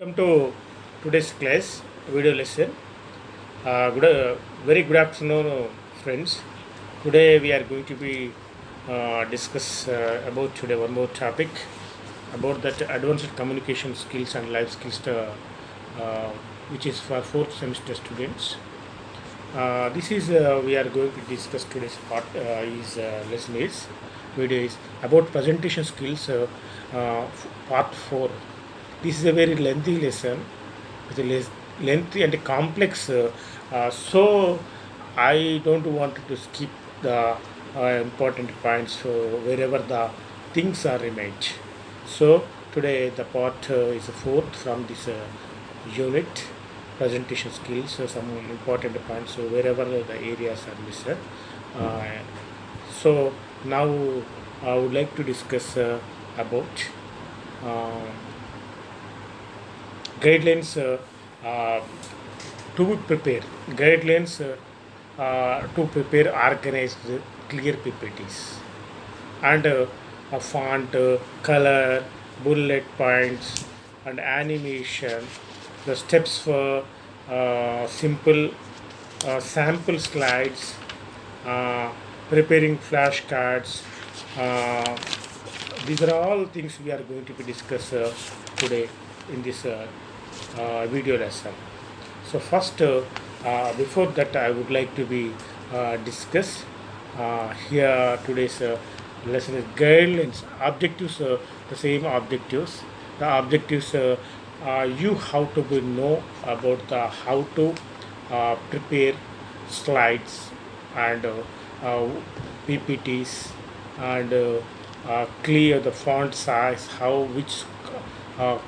Welcome to today's class video lesson. Very good afternoon, friends. Today we are going to be discuss about today one more topic about that advanced communication skills and life skills, uh, which is for fourth semester students. This is we are going to discuss today's part is lesson is video is about presentation skills, part 4. This is a very lengthy lesson with a lengthy and complex, so I don't want to skip the important points wherever the things are remained. So today the part is fourth from this unit presentation skills, some important points, so wherever the areas are missed. Uh, so now I would like to discuss about uh, guidelines, uh, to prepare guidelines to prepare organized clear PPTs, and a font, color, bullet points, and animation, the steps for simple sample slides, uh, preparing flashcards. Uh, these are all things we are going to be discuss today in this video lesson. So first, before that, I would like to be discuss here today's lesson is guidelines, objectives, the same objectives. The objectives, you have to be know about the how to prepare slides and uh, PPTs, and clear the font size, how which uh,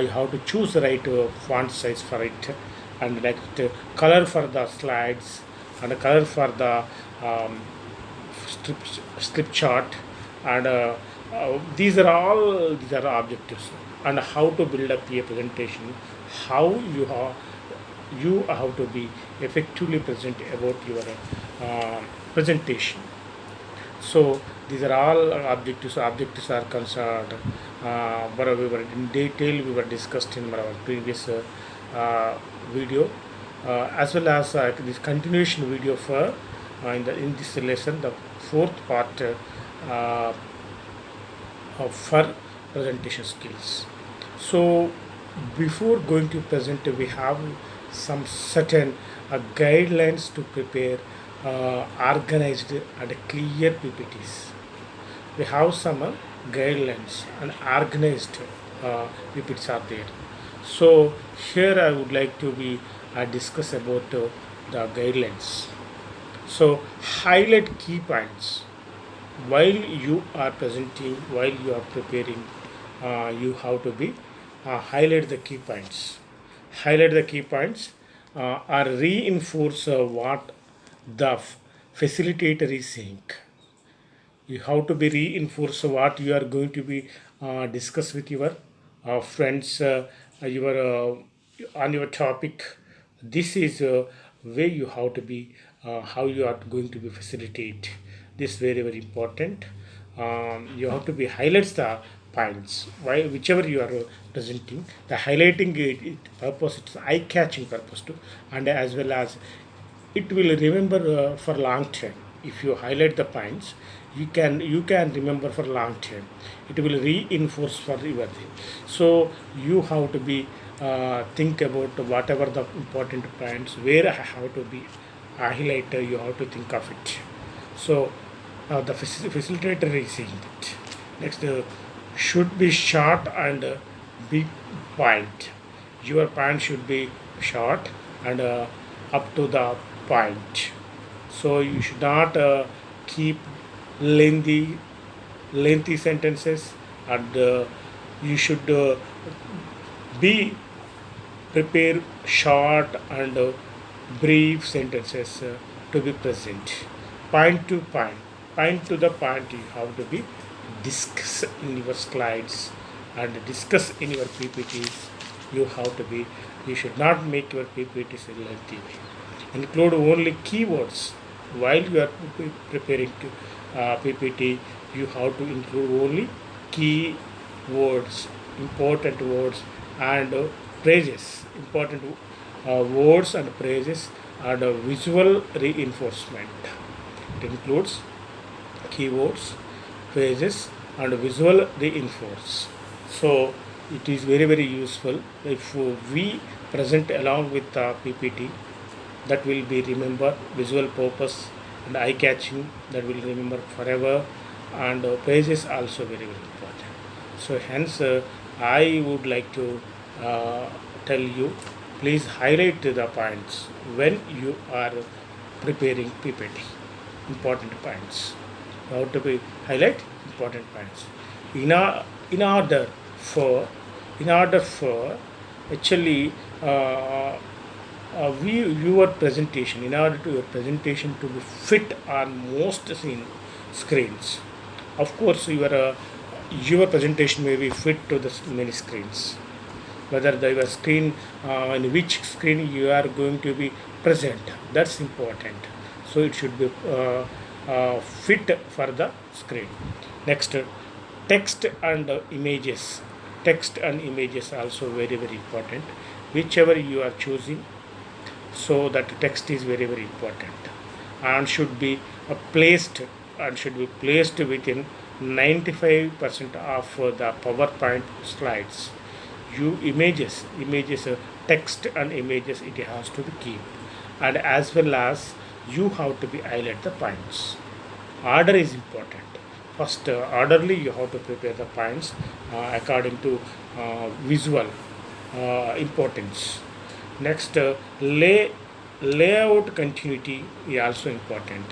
you have to choose the right font size for it, and next color for the slides, and color for the um, strip, strip chart, and these are objectives, and how to build up a presentation, how you have to be effectively present about your presentation. So these are all objectives. Objectives are concerned. But we were in detail. We were discussed in our previous video, as well as this continuation video for in this lesson, the fourth part for presentation skills. So before going to present, we have some certain guidelines to prepare organized and clear PPTs. We have some guidelines and organized PPTs are there. So here I would like to be discuss about the guidelines. So highlight key points while you are presenting, while you are preparing. You have to be highlight the key points. Highlight the key points, or reinforce what the facilitator is saying. You have to be reinforce what you are going to be discuss with your friends, your on your topic. This is way you have to be how you are going to be facilitate this, very very important. You have to be highlights the points why whichever you are presenting, the highlighting purpose, it's eye catching purpose too, and as well as it will remember for long term. If you highlight the points, you can remember for long term. It will reinforce for your thing. So you have to be think about whatever the important points where I have to be highlighter, you have to think of it. So the facilitator is saying that next, should be short and big point. Your point should be short and up to the point. So you should not keep lengthy lengthy sentences, and you should be prepare short and brief sentences to be present. Point to point, point to the point, you have to be discuss in your slides and discuss in your PPTs. You have to be, you should not make your PPTs in lengthy way. Include only keywords while you are preparing to PPT. You have to include only key words, important words, and praises, important words and praises, and visual reinforcement. It includes keywords, phrases, and visual reinforce. So it is very very useful if we present along with the PPT, that will be remember visual purpose and eye catching, that will remember forever, and phrases also very very important. So hence I would like to uh, tell you, please highlight the points when you are preparing PPT, important points. How to be highlight important points. In, a, in order for in order for actually we your presentation, in order to your presentation to be fit on most screens. Of course, your presentation may be fit to the many screens. Whether the your screen, in which screen you are going to be present, that's important. So it should be fit for the screen. Next, text and images. Text and images also very very important. Whichever you are choosing, so that text is very very important, and should be placed within 95% of the PowerPoint slides. You images, text and images, it has to be keep, and as well as you have to be highlight the points. Order is important. First, orderly you have to prepare the points according to visual importance. Next, layout continuity is also important.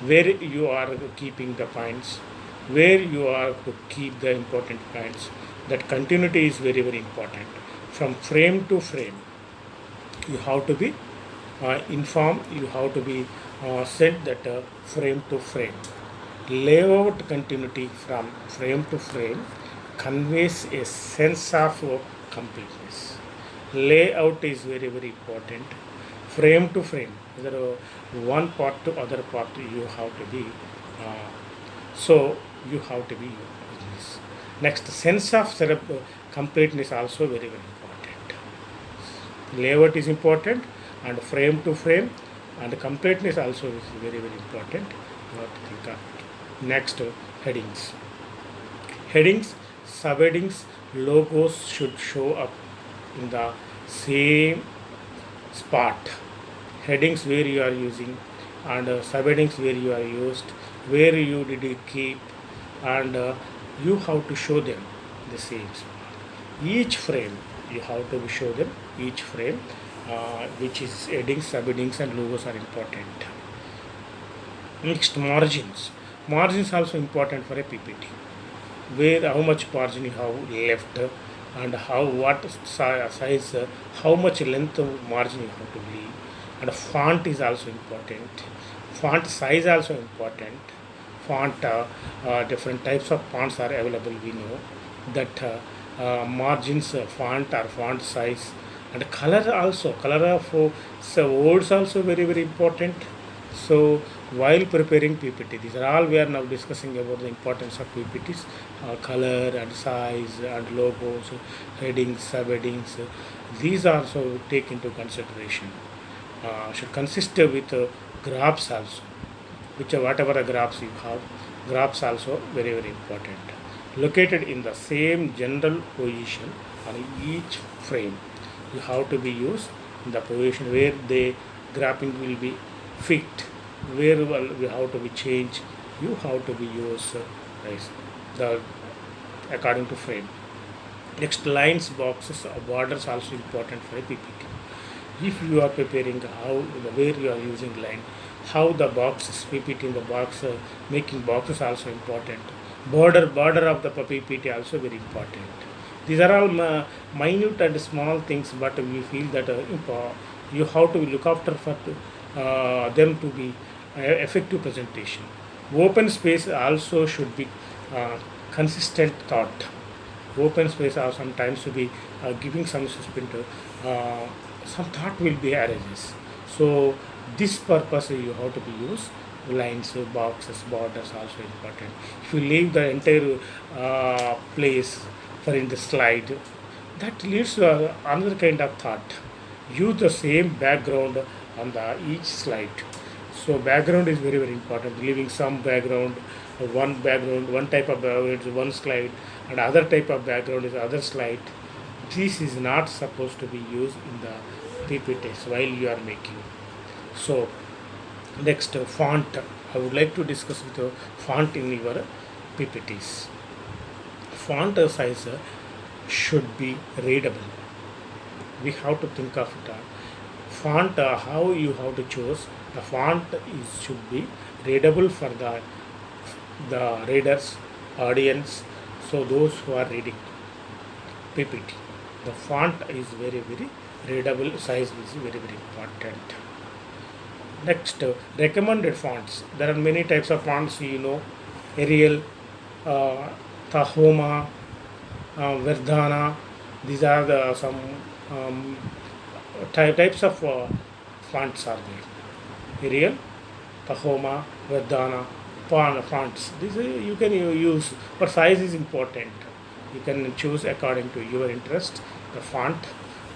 Where you are keeping the points, where you are to keep the important points, that continuity is very very important. From frame to frame, you have to be informed. You have to be said that frame to frame. Layout continuity from frame to frame conveys a sense of completeness. Layout is very very important. Frame to frame, whether one part to other part, you have to be uh, so you have to be this. Next, sense of completeness also very very important. Layout is important, and frame to frame, and completeness also is very very important. You have to think of it. Next, headings. Headings, subheadings, logos should show up in the same spot. Headings where you are using, and subheadings where you are used, where you did it keep, and you have to show them the same spot. Each frame you have to show them, each frame, which is headings, subheadings, and logos are important. Next, margins. Margins also important for a PPT. Where how much margin you have left, and how what size, how much length of margin you have to leave, and font is also important. Font size also important. Font, different types of fonts are available. We know that margins, font or font size, and color also. Color of words also very very important. So while preparing PPT, these are all we are now discussing about the importance of PPTs, color and size and logos, headings, subheadings. These also take into consideration. Should consist with graphs also, which whatever the graphs you have, graphs also very very important. Located in the same general position on each frame, you have to be used in the position where the graphing will be fit, where we have to be changed, you have to be used the according to frame. Next, lines, boxes, borders also important for a PPT. If you are preparing how where you are using line, how the boxes PPT in the box, making boxes also important. Border of the PPT also very important. These are all minute and small things, but we feel that you have to look after for them to be effective presentation. Open space also should be consistent thought. Open space are sometimes to be giving some suspend, some thought will be arises. So this purpose you have to be used. Lines, boxes, borders also important. If you leave the entire place for in the slide, That leads to another kind of thought. Use the same background on the each slide. So background is very very important. Leaving some background, one type of background is one slide, and other type of background is other slide. This is not supposed to be used in the PPTs while you are making. So next, font. I would like to discuss with the font in your PPTs. Font size should be readable. We have to think of it. Font, how you have to choose. The font is should be readable for the readers, audience. So those who are reading PPT, the font is very very readable. Size is very very important. Next, recommended fonts. There are many types of fonts. Arial, uh, Tahoma, Verdhana. These are the some um, types of fonts are there. Arial, Tahoma, Verdhana, fonts. These you can use, but size is important. You can choose according to your interest the font,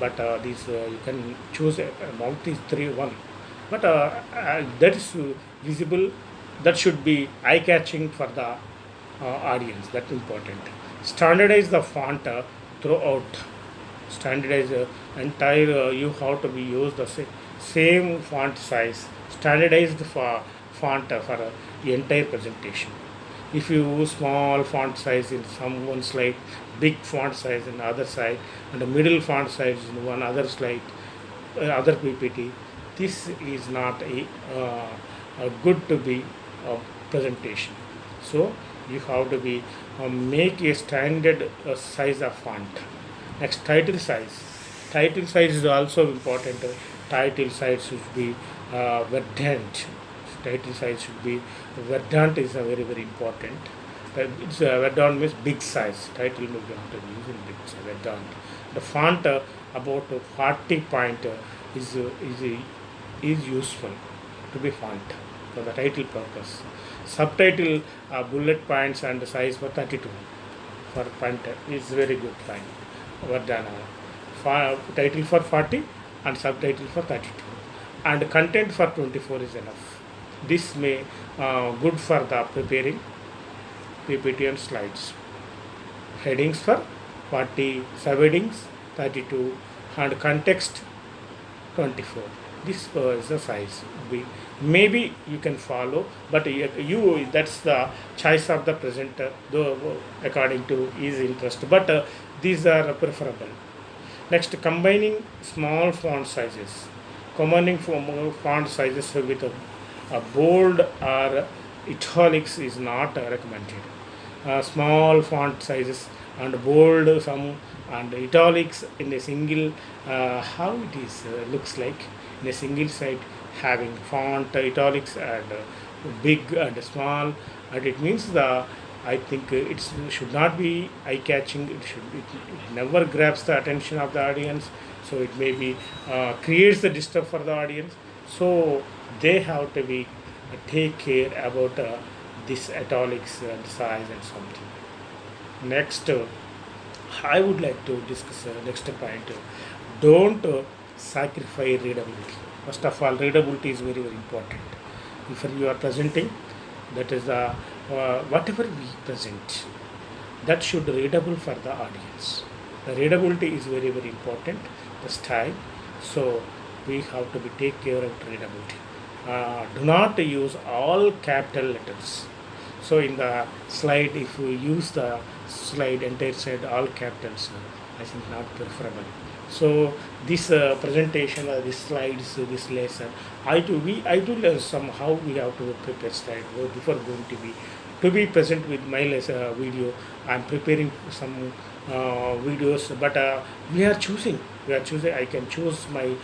but these you can choose among these three one. But that is visible. That should be eye catching for the audience. That's important. Standardize the font throughout. Standardize entire you have to be used the same font size. Standardized for font for the entire presentation. If you use small font size in some one slide, big font size in other side, and the middle font size in one other slide, other PPT, this is not a good to be presentation. So you have to be make a standard size of font. Next, title size. Title size is also important. Title size should be verdant. Title size should be verdant is a very very important. It's verdant means big size. Title means you have to be using big size. Verdant. The font about 40 point is useful to be font for the title purpose. Subtitle bullet points and size for 32 for pointer is very good fine. Verdana. Title for 40 and subtitle for 32 and content for 24 is enough. This may good for the preparing PPT and slides. Headings for 40, subheadings 32 and context 24. This is the size. Maybe you can follow, but you that's the choice of the presenter, though according to his interest. But these are preferable. Next, combining small font sizes. Combining font sizes with a bold or italics is not recommended. Small font sizes and bold some and italics in a single how it is looks like in a single site having font italics and big and small, and it means the I think it should not be eye catching. It never grabs the attention of the audience, so it may be creates the disturb for the audience. So they have to be take care about this italics and size and something. Next, I would like to discuss next point. Don't sacrifice readability. First of all, readability is very very important. If you are presenting, that is the whatever we present, that should readable for the audience. The readability is very very important. The style, so we have to be take care of readability. Do not use all capital letters. So in the slide, if we use the slide entire slide all capitals, I think not preferable. So this presentation, this slides, this lesson, I do learn somehow we have to prepare slide before going to be present with my video. I'm preparing some videos, but we are choosing. I can choose my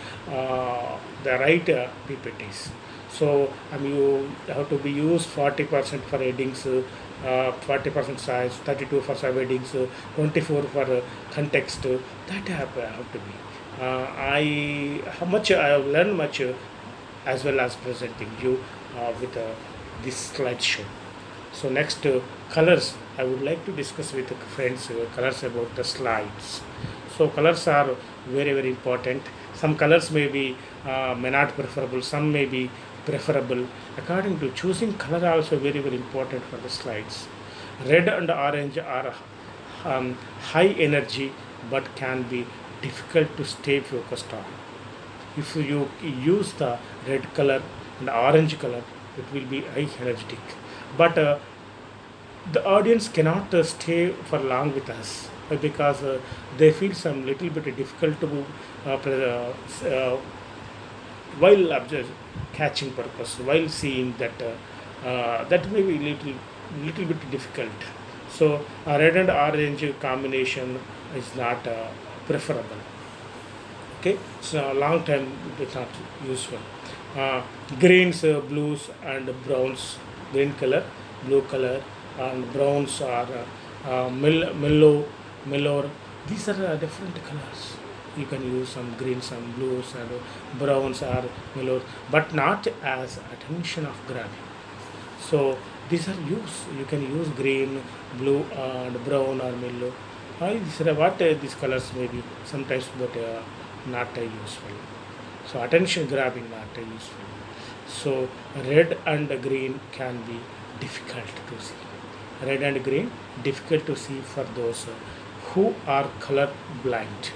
the right PPTs. So you have to be used 40% for headings, 40% size, 32 for subheadings, 24 for context. That have to be. I how much I have learned much as well as presenting you with this slideshow. So next, colors. I would like to discuss with the friends colors about the slides. So colors are very very important. Some colors may not preferable. Some may be preferable. According to choosing color also very very important for the slides. Red and orange are high energy but can be difficult to stay focused on. If you use the red color and orange color, it will be high energetic. But the audience cannot stay for long with us because they feel some little bit difficult to while catching purpose, while seeing that that may be little bit difficult. So red and orange combination is not preferable. Okay, so long time it is not useful. uh, Greens, blues and browns, green color, blue color and browns are mellow. These are different colors. You can use some greens, some blues and browns are mellow, but not as attention of grabbing. So these are use. You can use green, blue, and brown or mellow. These are what these colors may be sometimes, but not useful. So attention grabbing not useful. So red and green can be difficult to see. Red and green difficult to see for those who are color blind.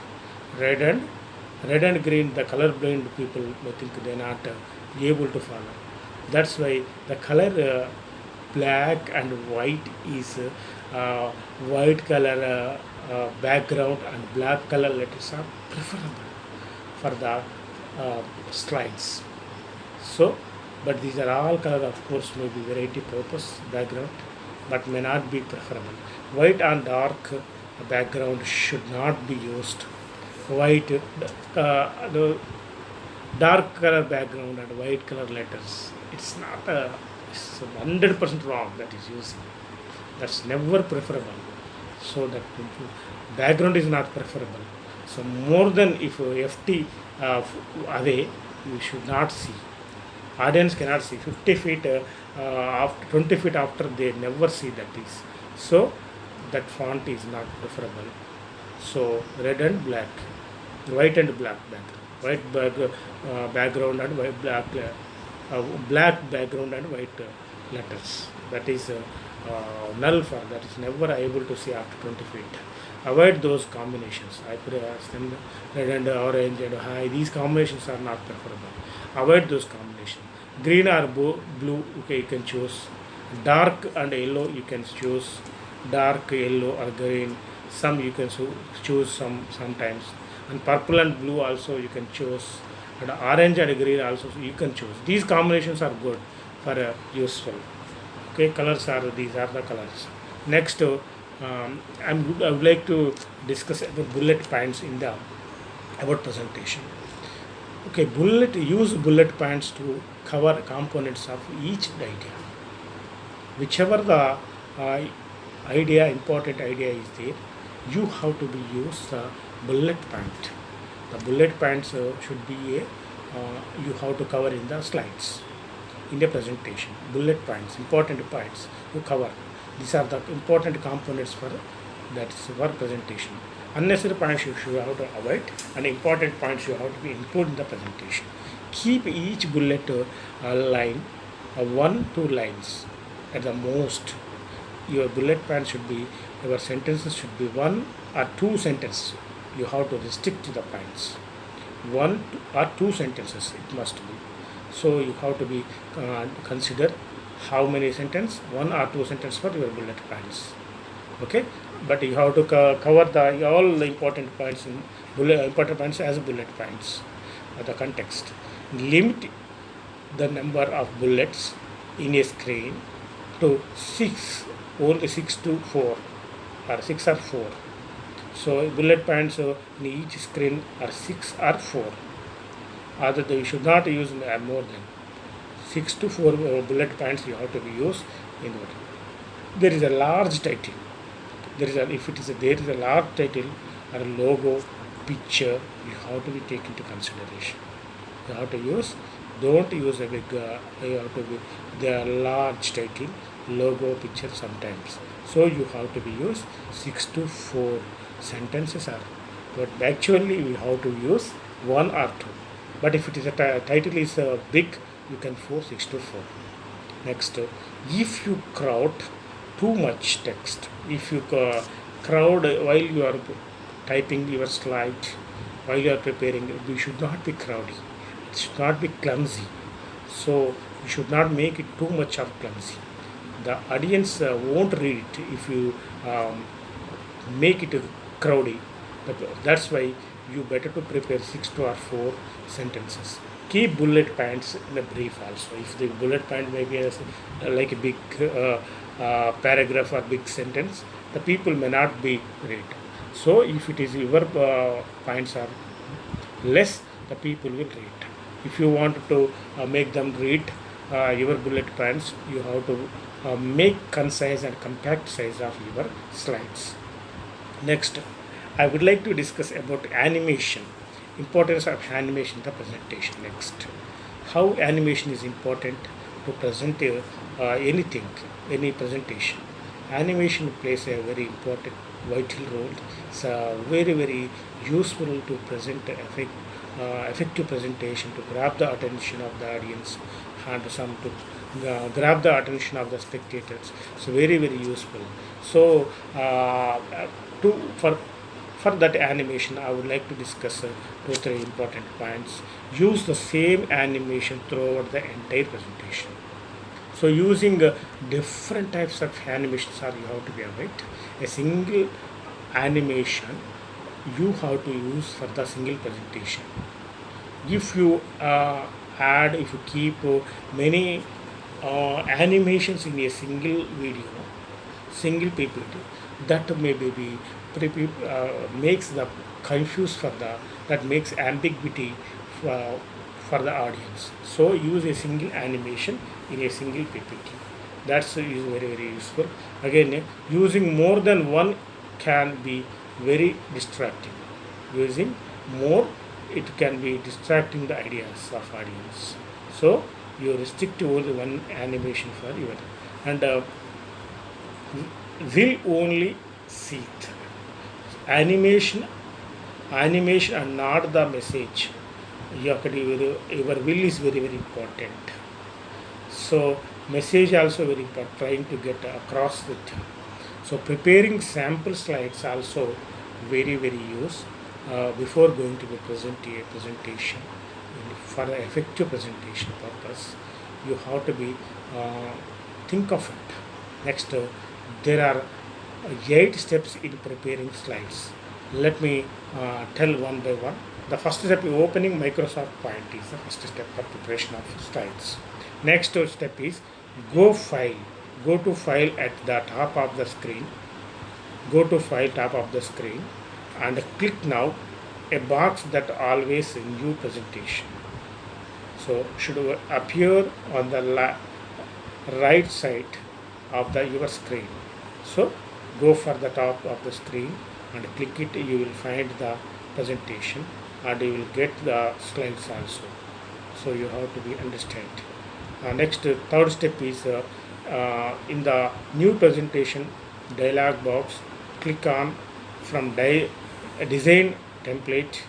Red and green, the color blind people may think they're not able to follow. That's why the color black and white is white color background and black color letters are preferable for the slides. So, but these are all color, of course, may be variety purpose background, but may not be preferable. White and dark background should not be used. White, the dark color background and white color letters. It's not it's 100% wrong that is using. That's never preferable. So that background is not preferable. So more than if FT away, you should not see. Audience cannot see 50 feet after 20 feet after they never see that is. So that font is not preferable. So red and black, white and black background, background and white black background and white letters. That is null for that is never able to see after 20 feet. Avoid those combinations. I put red and orange and high. These combinations are not preferable. Avoid those combinations. Green or blue, okay, you can choose. Dark and yellow, you can choose. Dark yellow or green. Some you can choose sometimes. And purple and blue also you can choose. And orange and green also you can choose. These combinations are good for useful. Okay, colors are these are the colors. Next, I would like to discuss about bullet points in the about presentation. Okay, use bullet points to cover components of each idea. Whichever the important idea is there, you have to be use the bullet point. The bullet points should be you have to cover in the slides in the presentation. Bullet points, important points you cover. These are the important components for that is for presentation. Unnecessary points you should have to avoid, and important points you have to be included in the presentation. Keep each bullet line 1-2 lines at the most. Your bullet point should be, your sentences should be 1 or 2 sentences. You have to restrict to the points. 1 or 2 sentences it must be. So you have to be consider how many sentences, 1 or 2 sentences for your bullet points. Okay, but you have to cover the all the important points in important points as bullet points. The context. Limit the number of bullets in a screen to 6, only 6 to 4 or 6 or 4. So bullet points in each screen are 6 or 4. Other you should not use more than 6 to 4 bullet points you have to be used in what. There is a large title. There is a large title or a logo, picture, you have to be taken into consideration. You have to use, don't use a big, you have to be the large title, logo, picture sometimes. So you have to be use 6 to 4 sentences are, but actually we have to use 1 or 2. But if it is a title is big, you can force 6 to 4. Next, if you crowd too much text, if you crowd while you are typing your slide, while you are preparing, you should not be crowdy. It should not be clumsy. So you should not make it too much of clumsy. The audience won't read it if you make it crowdy. That's why you better to prepare 6 to or 4 sentences. Keep bullet points in the brief also. If the bullet point may be like a big paragraph or big sentence, the people may not be read. So if it is your points are less, the people will read. If you want to make them read your bullet points, you have to make concise and compact size of your slides. Next, I would like to discuss about animation, importance of animation in the presentation. Next, how animation is important to present anything, any presentation. Animation plays a very important, vital role. It's very useful to present effective presentation, to grab the attention of the audience and some to grab the attention of the spectators. So very useful. So to for that animation, I would like to discuss 2 3 important points. Use the same animation throughout the entire presentation. So using different types of animations are you have to be aware. A single animation you have to use for the single presentation. If you if you keep many animations in a single video, single PPT, that may be makes the confuse for the, that makes ambiguity for the audience. So use a single animation in a single PPT. That's is very useful. Again, using more than one can be very distracting. Using more, it can be distracting the ideas of audience. So you restrict to only one animation for your, and will only see it. Animation and not the message. Your will is very important. So message also very important, trying to get across with. So preparing sample slides also very use before going to the presentation. For the effective presentation purpose, you have to be think of it. Next, there are 8 steps in preparing slides. Let me tell one by one. The first step is opening Microsoft Paint is the first step for preparation of slides. Next step is go to file at the top of the screen. Go to file top of the screen and click now a box that always new presentation. So should appear on the right side of the your screen. So go for the top of the screen and click it. You will find the presentation and you will get the slides also. So you have to be understand. Next, third step is in the new presentation dialog box, click on from design template.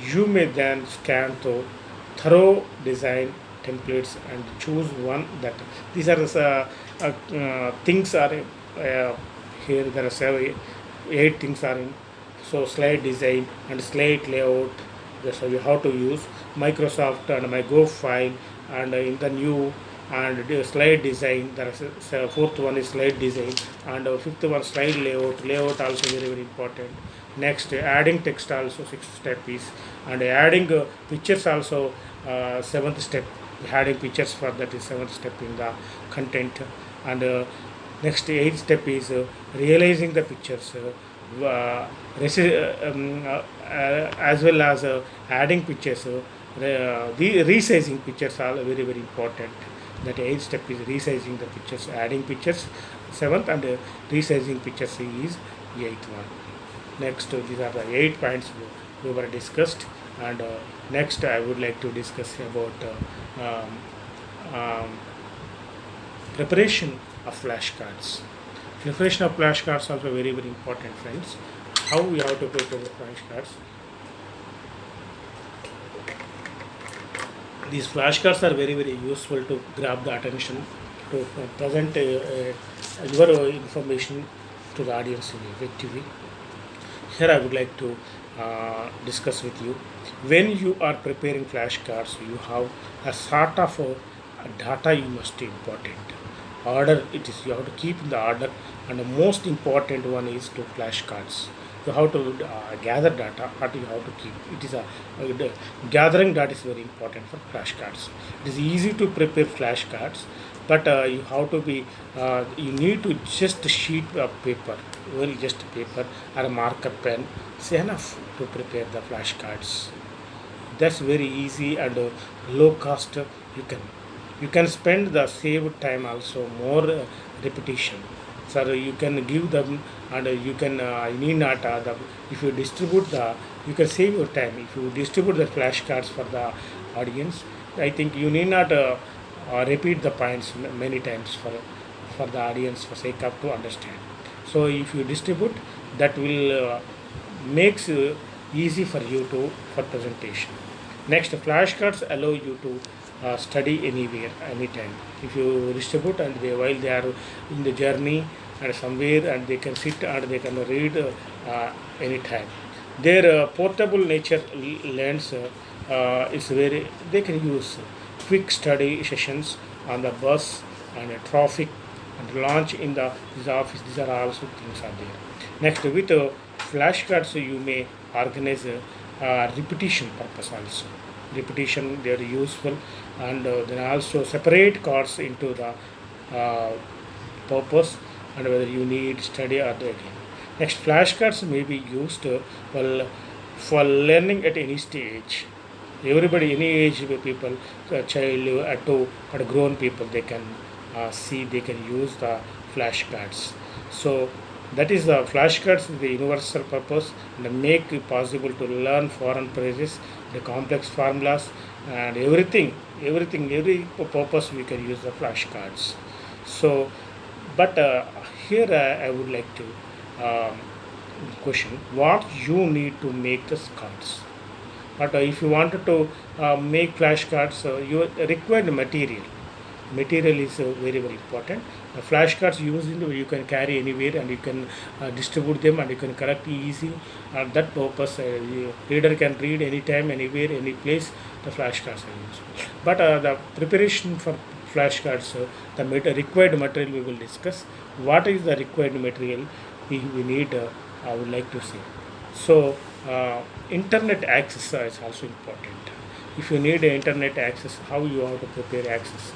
You may then scan to thorough design templates and choose one that these are things are here. There are 8 things are in. So slide design and slide layout. So you have to use Microsoft and my Go file, and in the new and slide design. There is fourth one is slide design, and fifth one slide layout. Layout also very important. Next, adding text also 6th step is, and adding pictures also 7th step. Adding pictures for that is 7th step in the content. And next 8th step is realizing the pictures. As well as adding pictures, the resizing pictures are very important. That 8th step is resizing the pictures, adding pictures 7th, and resizing pictures is 8th one. Next, these are the 8 points we were discussed, and next I would like to discuss about preparation of flashcards. Preparation of flashcards also very very important, friends. How we have to prepare the flashcards? These flashcards are very very useful to grab the attention, to present your information to the audience in effectively. Here I would like to discuss with you. When you are preparing flashcards, you have a sort of data you must important. Order it is, you have to keep in the order, and the most important one is to flashcards. You have to gather data, but you have to keep. It is the gathering data is very important for flashcards. It is easy to prepare flashcards, but you have to be you need to just sheet of paper, only just paper or a marker pen is enough to prepare the flashcards. That's very easy and low cost. You can spend the saved time also more repetition. So you can give them, and you can need not if you distribute the, you can save your time if you distribute the flashcards for the audience. I think you need not repeat the points many times for the audience for sake of to understand. So if you distribute, that will makes easy for you to for presentation. Next, flashcards allow you to study anywhere, anytime. If you distribute and while they are in the journey and somewhere, and they can sit and they can read anytime. Their portable nature lends is very, they can use quick study sessions on the bus and traffic and launch in the office. These are also things are there. Next, with flashcards, you may organize repetition purpose also. Repetition, they are useful, and then also separate cards into the uh, purpose and whether you need study or the again. Next, flashcards may be used for learning at any stage. Everybody, any age people, child, adult, or grown people, they can see, they can use the flashcards. So that is the flashcards is the universal purpose and make it possible to learn foreign phrases, the complex formulas, and every purpose we can use the flashcards. So, but here I would like to question what you need to make the cards. But if you wanted to make flashcards, you require the material is very very important. The flashcards used in you can carry anywhere, and you can distribute them, and you can correct easy. That purpose, reader can read anytime, anywhere, any place. The flashcards are useful. But the preparation for flashcards, required material we will discuss. What is the required material we need? I would like to say. So internet access is also important. If you need internet access, how you have to prepare access?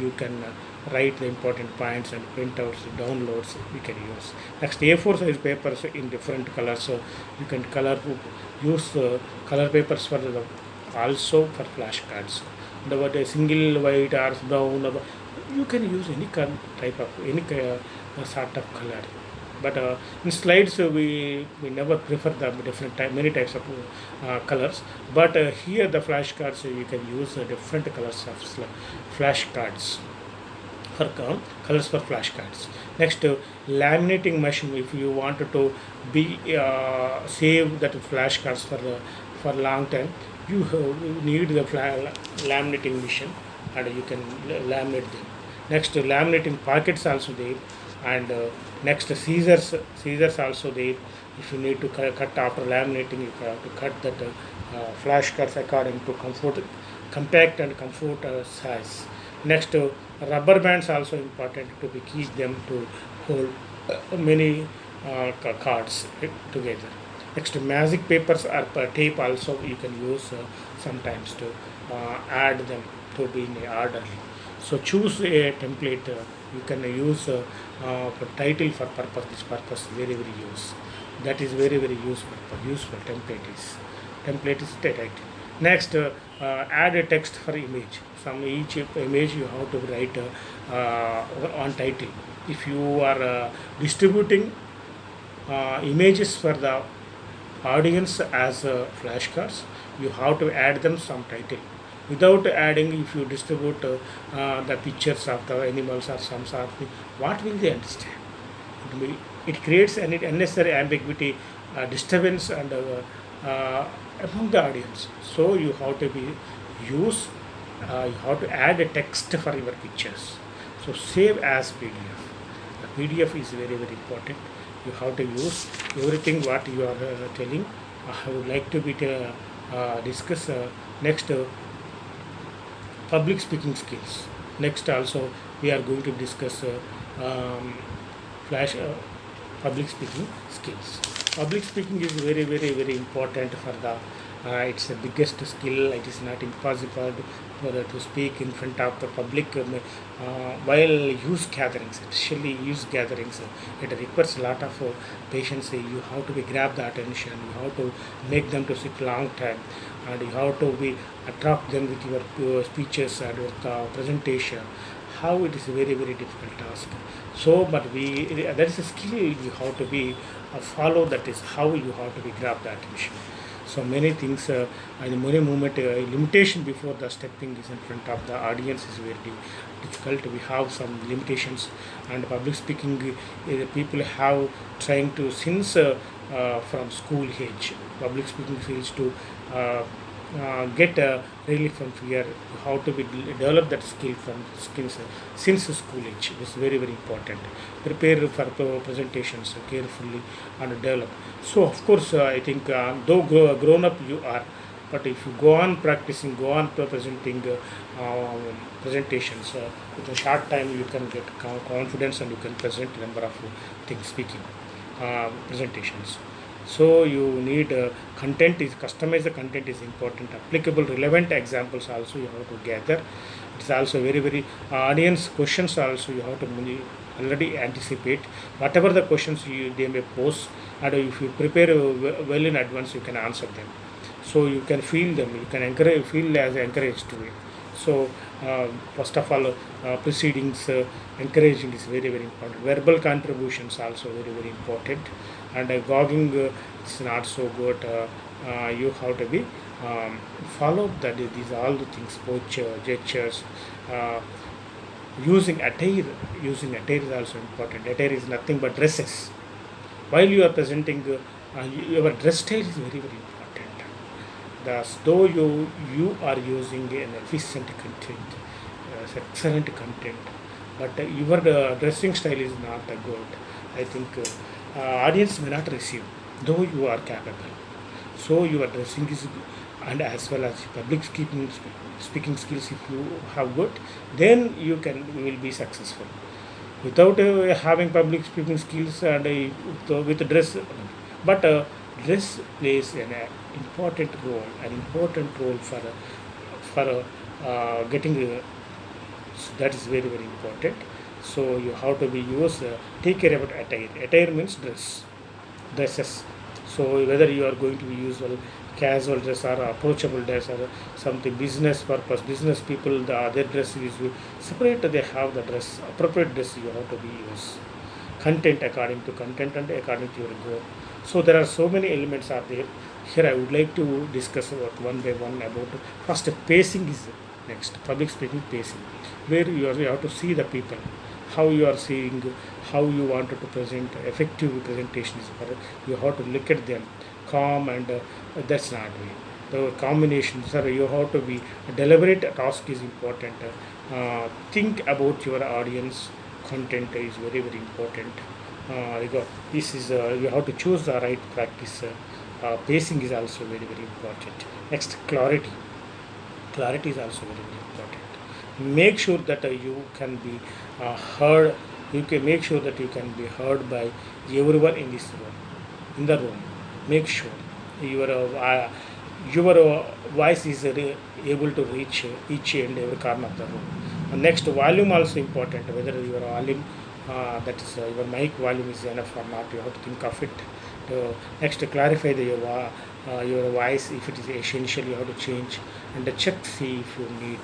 You can write the important points and printouts, downloads we can use. Next, A4 size papers in different colors. So you can use color papers for the also for flashcards. But a single white or brown, you can use any type of any sort of color. But in slides, we never prefer the different many types of colors. But here the flashcards, you can use different colors of flashcards for colors for flashcards. Next, laminating machine. If you wanted to be save that flashcards for long time, you need the laminating machine, and you can laminate them. Next, laminating pockets also there, and next scissors also there. If you need to cut after laminating, you have to cut that flashcards according to compact and comfort size. Next, rubber bands also important to be keep them to hold many cards together. Next, magic papers or tape also you can use sometimes to add them to be in a orderly. So choose a template. You can use for title for purpose. This purpose very very use. That is very very useful. Useful template is the title. Next, add a text for image. Some each image you have to write on title. If you are distributing images for the audience as flashcards, you have to add them some title. Without adding, if you distribute the pictures of the animals or some sort of thing, what will they understand? it creates an unnecessary ambiguity, disturbance, and among the audience. So you have to be use you have to add a text for your pictures. So save as PDF. The PDF is very very important. You have to use everything what you are telling. I would like to be discuss next public speaking skills. Next also we are going to discuss flash public speaking skills. Public speaking is very very very important for the it's the biggest skill. It is not impossible to speak in front of the public while use gatherings, especially use gatherings. It requires a lot of patience. You have to be grab the attention. You have to make them to sit long time, and you have to be attract them with your speeches and your presentation. How it is a very very difficult task. So, but we that is a skill you have to be follow. That is how you have to be grab the attention. So many things and many movement limitation before the stepping is in front of the audience is very difficult. We have some limitations, and public speaking people have trying to since from school age public speaking skills to get relief from fear. How to be develop that skill from skills since school age is very very important. Prepare for presentations carefully and develop. So of course I think though grown up you are, but if you go on practicing, go on presenting presentations with a short time, you can get confidence and you can present a number of things speaking presentations. So you need content is customize the content is important. Applicable relevant examples also you have to gather. It's also very very audience questions also you have to already anticipate whatever the questions they may pose, and if you prepare well in advance you can answer them. So you can feel them, you can encourage feel as encouraged to it. So first of all proceedings encouraging is very very important. Verbal contributions also very very important, and gogging is not so good. You have to be follow that these all the things, posture, gestures, uh, using attire is also important. Attire is nothing but dresses. While you are presenting, your dress style is very very important. Thus, though you are using an efficient content, excellent content, but your dressing style is not good. I think audience may not receive, though you are capable. So your dressing is and as well as public speaking skills. If you have good, then you will be successful. Without having public speaking skills and with dress, but dress plays an important role for getting so that is very very important. So you have to be use take care about attire. Attire means dresses. So whether you are going to be usual casual dress or approachable dress or something business purpose, business people their dress is separate. They have the dress appropriate dress you have to be use. Content according to content and according to your goal. So there are so many elements are there. Here I would like to discuss about one by one about first pacing is next. Public speaking pacing, where you have to see the people, how you are seeing, how you wanted to present effective presentation is for you have to look at them calm and that's not way. The combinations are you have to be deliberate task is important. Think about your audience. Content is very very important. This is you have to choose the right practice. Pacing is also very very important. Next, clarity. Clarity is also very very important. Make sure that you can be heard. You can make sure that you can be heard by everyone in this room. In the room, make sure your voice is able to reach each and every corner of the room. Next, volume also important. Whether your volume that is your mic volume is enough or not, you have to think of it. Next, clarify your voice. If it is essential, you have to change and check see if you need.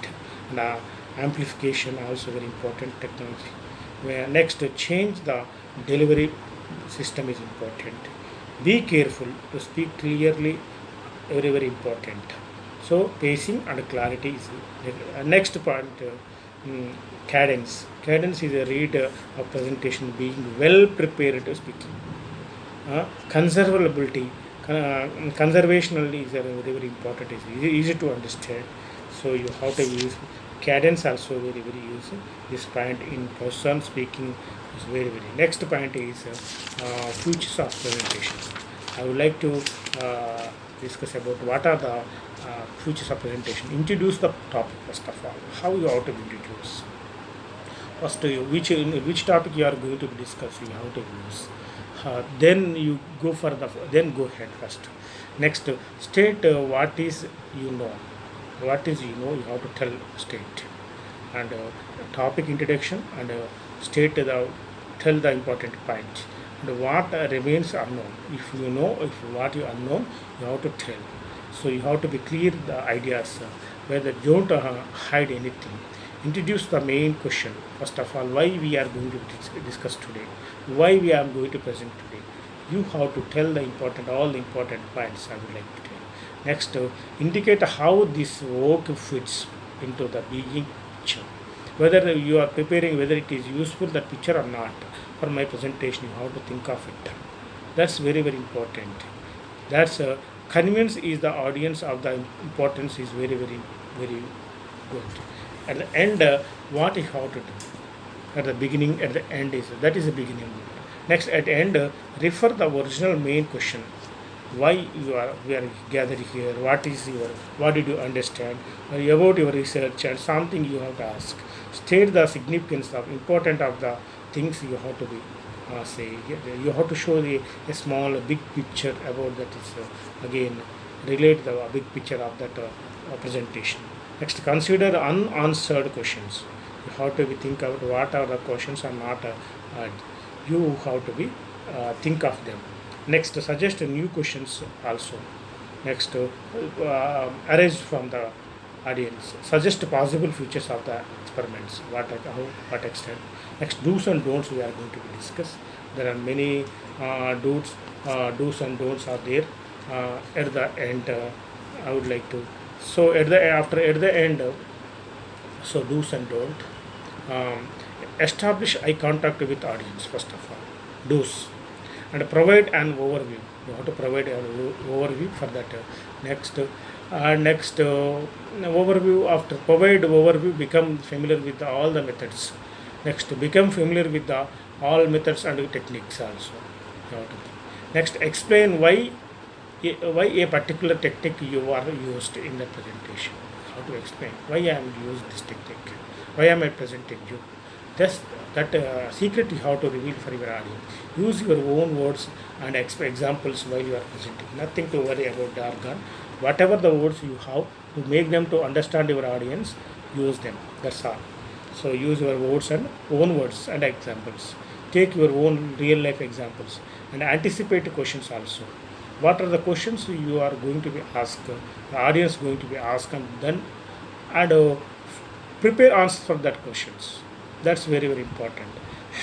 And amplification also very important technology. Next, change the delivery system is important. Be careful to speak clearly, very very important. So pacing and clarity is next point. mm, cadence. Cadence is a rate of presentation being well prepared to speaking. Conservability, conservationally is a very very important. It's easy to understand. So you have to use cadence also very very easy. This point in person speaking is very very. Next point is features of presentation. I would like to discuss about what are the features of presentation. Introduce the topic first of all. How you have to introduce. First, which topic you are going to be discussing, how to use. Then you go for the then go ahead first. Next, state what is you know. What is you know you have to state and topic introduction and state the tell the important point and what remains unknown. If you know if what you unknown you have to tell. So you have to be clear the ideas where they don't hide anything. Introduce the main question. First of all, why we are going to discuss today, why we are going to present today. You have to tell the important all the important points I would like to tell. Next, indicate how this work fits into the big picture. Whether you are preparing, whether it is useful that picture or not for my presentation, you have to think of it. That's very very important. That's convince is the audience of the importance is very very very good. At the end, what you have to do at the beginning, at the end is that is the beginning. Next, at the end, refer the original main question. Why you are we are gathered here? What is your what did you understand about your research and something you have to ask. State the significance of important of the things you have to be say. You have to show a small big picture about that is again relate the big picture of that presentation. Next, consider unanswered questions. You have to be think about what are the questions are not you have to be think of them. Next, suggest new questions also. Next, arise from the audience. Suggest possible features of the experiments. What extent. Next, do's and don'ts we are going to discuss. There are many do's and don'ts are there. At the end, I would like to. So at the end, so do's and don't. Um, Establish eye contact with audience first of all. Do's and provide an overview. You have to provide an overview for that. Next overview after provide overview become familiar with all the methods. Next become familiar with the all methods and techniques also. You have to. Next explain why a particular technique you are used in the presentation. How to explain why I am used this technique, why am I presenting you. Just that secret you have to reveal for your audience. Use your own words and examples while you are presenting. Nothing to worry about jargon. Whatever the words you have to make them to understand your audience, use them. That's all. So use your words and own words and examples. Take your own real life examples and anticipate questions also. What are the questions you are going to be asked, the audience going to be asked, and then and prepare answers for that questions. That's very very important.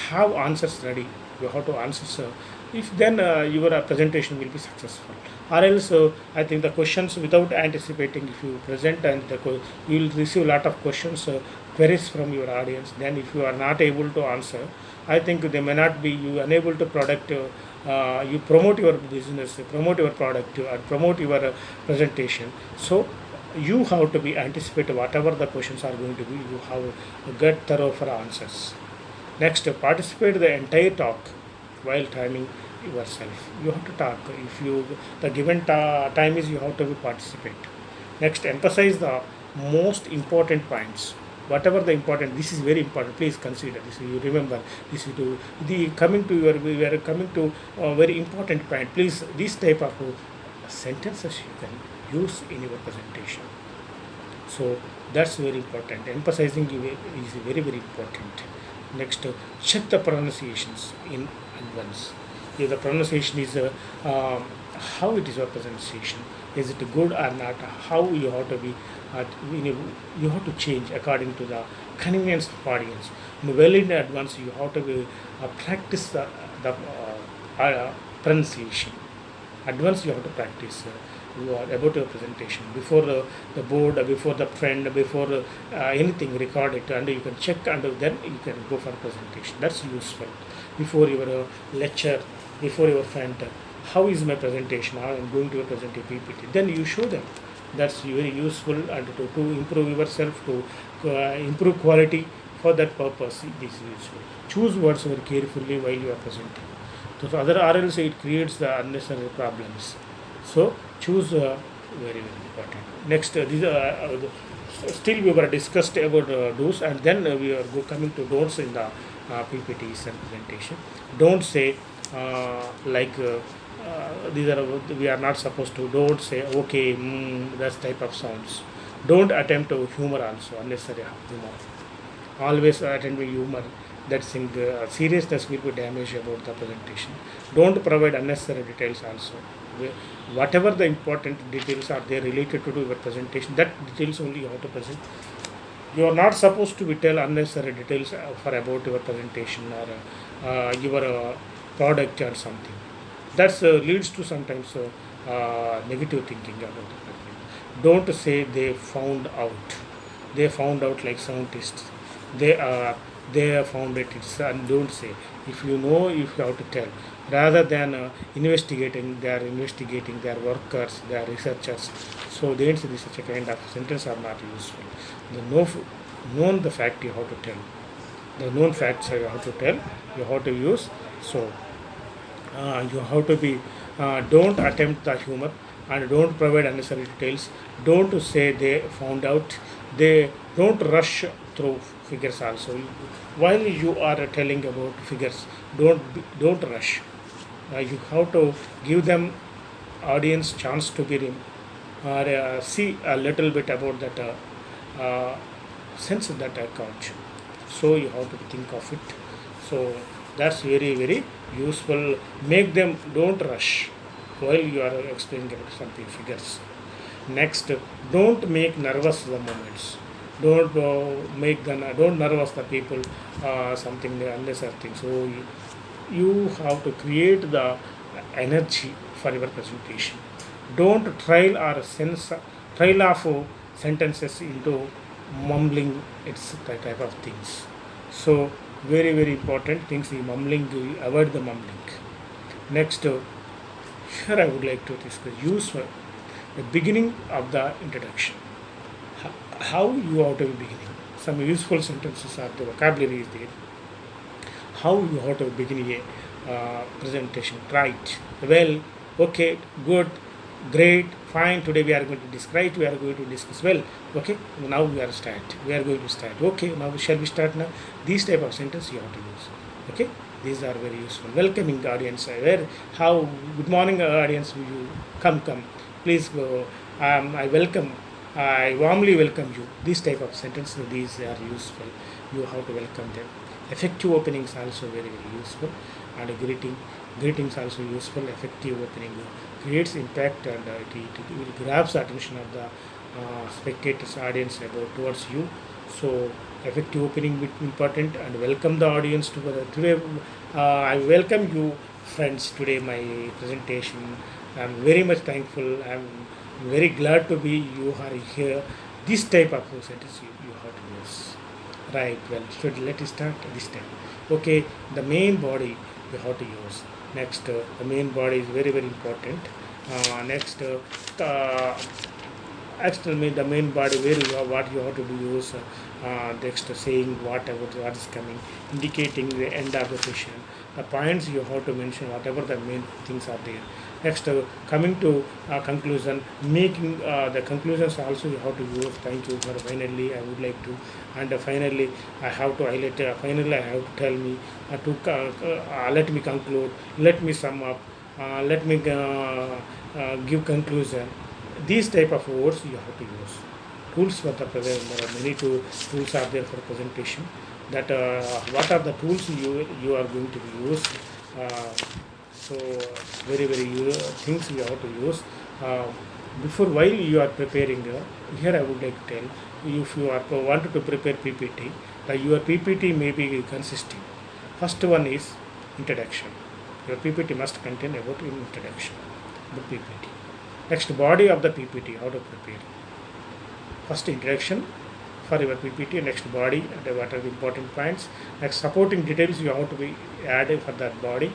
Have answers ready. You have to answer. If then your presentation will be successful. Or else, I think the questions without anticipating, if you present and you will receive a lot of questions, queries from your audience. Then, if you are not able to answer, I think they may not be you unable to product. You promote your business, promote your product, and promote your presentation. So you have to be anticipate whatever the questions are going to be. You have to get thorough for answers. Next, participate the entire talk while timing yourself. You have to talk. If you the given time is you have to be participate. Next, emphasize the most important points. Whatever the important, this is very important. Please consider this. You remember this. Is to the coming to your we are coming to a very important point. Please, this type of sentences you can use in your presentation. So that's very important. Emphasizing is very very important. Next, check the pronunciations in advance. If the pronunciation is how it is your pronunciation, is it good or not? How you have to be, you have to change according to the convenience of audience. Well in advance, you have to be, practice the pronunciation. Advance you have to practice. about your presentation before the board, before the friend, before anything, record it and you can check and then you can go for presentation. That's useful. Before your lecture, before your friend, how is my presentation, how I'm going to present a PPT, then you show them. That's very useful, and to improve yourself, to improve quality. For that purpose it is useful. Choose words very carefully while you are presenting. So other, or else it creates the unnecessary problems. So choose very very important. Next, still we were discussed about do's, and then we are coming to don'ts in the PPTs and presentation. Don't say these are, we are not supposed to. Don't say okay, that type of sounds. Don't attempt to humor also, unnecessary humor. Always attend with humor. That thing, seriousness will be damaged about the presentation. Don't provide unnecessary details also. Whatever the important details are there related to your presentation, that details only you have to present. You are not supposed to be tell unnecessary details for about your presentation or your product or something. That leads to sometimes negative thinking about the presentation. Don't say they found out. They found out like scientists. They they found it. And don't say. If you know, if you have to tell. Rather than investigating, they are investigating their workers, their researchers. So then this such a kind of sentence are not useful. The known the fact you have to tell. The known facts you have to tell. You have to use. So you have to be. Don't attempt the humor and don't provide unnecessary details. Don't say they found out. They don't rush through figures also. While you are telling about figures, don't rush. You have to give them audience chance to be or see a little bit about that sense that account. So you have to think of it. So that's very very useful. Make them don't rush while you are explaining about something figures. Next, don't make nervous the moments. Don't don't nervous the people something unnecessary thing. So you have to create the energy for your presentation. Don't trial of sentences into mumbling. It's that type of things. So very very important things. The mumbling, you avoid the mumbling. Next, here I would like to discuss use the beginning of the introduction. How you have to be beginning. Some useful sentences are the vocabulary is there. How you have to begin a presentation. Right. Well, okay, good, great, fine. Today we are going to discuss. We are going to discuss. Well, okay. Now we are start. We are going to start. Okay. Now shall we start now? These type of sentence you have to use. Okay. These are very useful. Welcoming the audience. Where how good morning audience. You come. Please go. I welcome. I warmly welcome you. These type of sentences, these are useful. You have to welcome them. Effective openings also very very useful, and greetings also useful. Effective opening creates impact, and it grabs the attention of the spectators, audience about towards you. So effective opening is important, and welcome the audience to today. I welcome you, friends. Today my presentation. I'm very much thankful. I'm very glad to be you are here. This type of sentence you have to use. Right, well, so let us start this time. Okay, the main body you have to use. Next, the main body is very very important. Next, actually the main body where you have, what you have to do use. Next, saying what is coming, indicating the end of the session. The points you have to mention, whatever the main things are there. Next, coming to conclusion, making the conclusions also you have to use. Thank you for finally. I would like to, and finally I have to highlight. Finally, I have to tell me let me conclude. Let me sum up. Let me give conclusion. These type of words you have to use. Tools for the present. There are many tools are there for presentation. That what are the tools you are going to use. So very very things you have to use before while you are preparing. Here I would like to tell, if you are wanted to prepare PPT, your PPT may be consisting. First one is introduction. Your PPT must contain about introduction, the PPT. Next, body of the PPT, how to prepare. First, introduction for your PPT. Next, body, and what are the important points. Next, supporting details you have to be added for that body.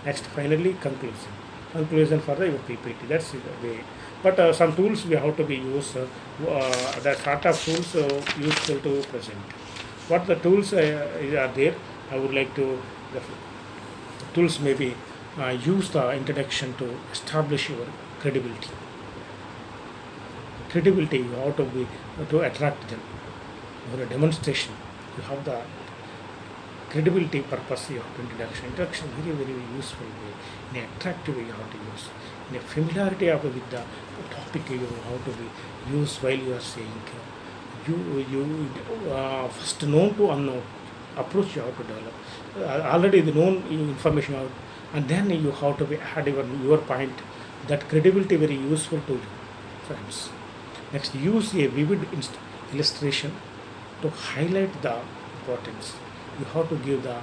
Next, finally, conclusion. Conclusion for the your PPT. That's the way. But some tools we have to be used. The sort of tools useful to present. What the tools are there? I would like to. The tools may be use the introduction to establish your credibility. Credibility you have to be to attract them. For a demonstration, you have the credibility purpose you have to introduction. Introduction very very useful way. In an attractive way you have to use. In a familiarity of with the topic you have to be used while you are saying. You first known to unknown approach you have to develop. Already the known information out, and then you have to be add your point. That credibility very useful to you, friends. Next, use a vivid illustration to highlight the importance. You have to give the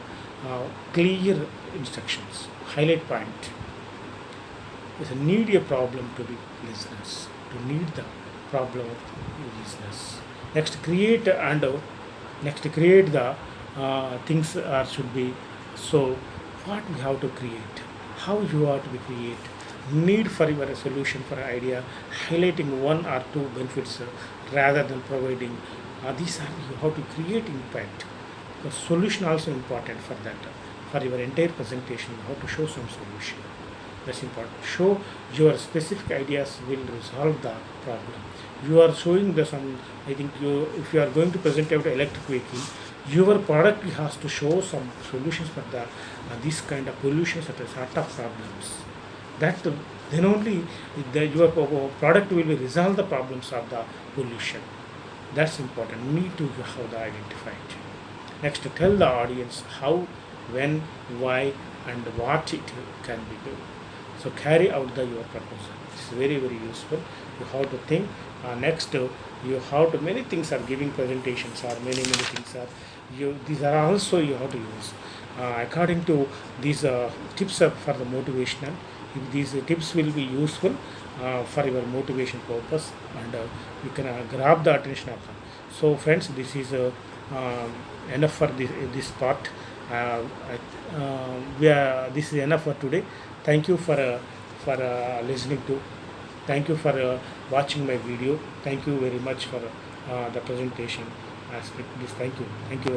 clear instructions, highlight point. Is need a problem to be listeners, to need the problem of listeners. Next, create and next create the things are should be. So what we have to create, how you are to be create, need for your solution for an idea, highlighting one or two benefits rather than providing. These are you have to create impact. The solution also important for that. For your entire presentation, you have to show some solution. That's important. Show your specific ideas will resolve the problem. You are showing the some. I think you if you are going to present about electric vehicle, your product has to show some solutions for the this kind of pollutions at a sort of problems. That then only your product will resolve the problems of the pollution. That's important. Need to have the identified. Next, tell the audience how, when, why, and what it can be done. So carry out the your proposal. It's very very useful. You have to think. Next, you have to many things are giving presentations or many things are you. These are also you have to use according to these tips are for the motivational. If these tips will be useful for your motivation purpose, and you can grab the attention of them. So friends, this is enough for this part. This is enough for today. Thank you for listening to. Thank you for watching my video. Thank you very much for the presentation aspect. This thank you. Thank you.